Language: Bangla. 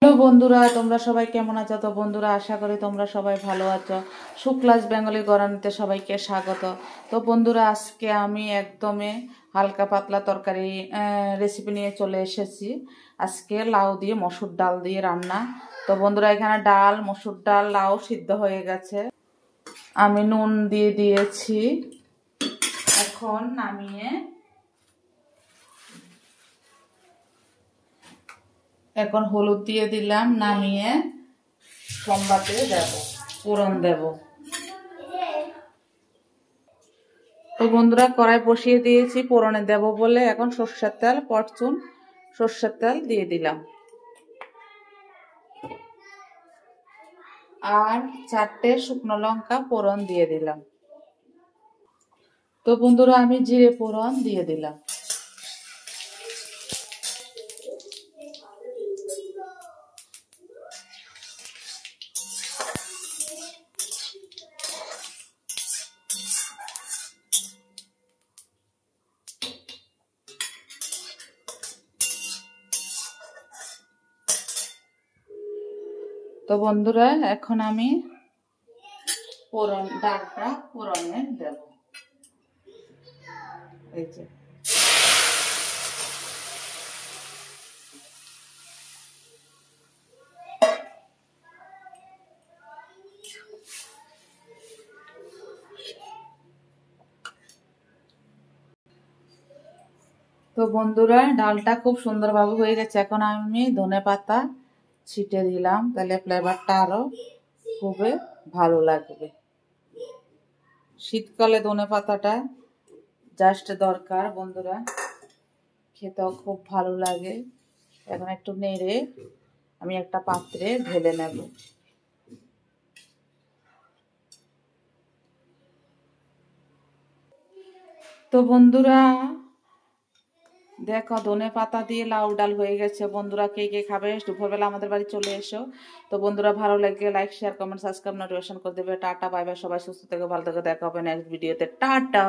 হ্যালো বন্ধুরা, তোমরা সবাই কেমন আছো? তো বন্ধুরা, আশা করি তোমরা সবাই ভালো আছো। শুক্লাস বেঙ্গলি গরানিতে সবাইকে স্বাগত। তো বন্ধুরা, আজকে আমি একদমই হালকা পাতলা তরকারি রেসিপি নিয়ে চলে এসেছি। আজকে লাউ দিয়ে মসুর ডাল দিয়ে রান্না। তো বন্ধুরা, এখানে ডাল, মসুর ডাল, লাউ সিদ্ধ হয়ে গেছে। আমি নুন দিয়ে দিয়েছি। এখন নামিয়ে এখন হলুদ দিয়ে দিলাম, নামিয়ে সম্বাদে দেব, ফোড়ন দেব। তো বন্ধুরা, কড়াই বসিয়ে দিয়েছি ফোড়নে দেব বলে। এখন সর্ষের তেল, ফরচুন সর্ষের তেল দিয়ে দিলাম, আর 4টে শুকনো লঙ্কা ফোড়ন দিয়ে দিলাম। তো বন্ধুরা, আমি জিরে ফোড়ন দিয়ে দিলাম। তো বন্ধুরা, এখন আমি ডালটা ফোড়নে দেব। এই যে, তো বন্ধুরা, ডালটা খুব সুন্দরভাবে হয়ে গেছে। এখন আমি ধনেপাতা ছিটে দিলাম, তাহলে ফ্লেভারটা আরো খুবই ভালো লাগবে। শীতকালে ধনেপাতাটা জাস্ট দরকার বন্ধুরা, খেতেও খুব ভালো লাগে। এখন একটু নেড়ে আমি একটা পাত্রে ঢেলে নেব। তো বন্ধুরা, দেখো, ধনেপাতা দিয়ে লাউ ডাল হয়ে গেছে। বন্ধুরা, কে কে খাবে দুপুরবেলা আমাদের বাড়ি চলে এসো। তো বন্ধুরা, ভালো লাগে like, share, comment, subscribe, notification করে দেবে। টাটা, বাই বাই, সবাই সুস্থ থেকে ভালো থেকে দেখা হবে নেক্সট ভিডিওতে। টাটা।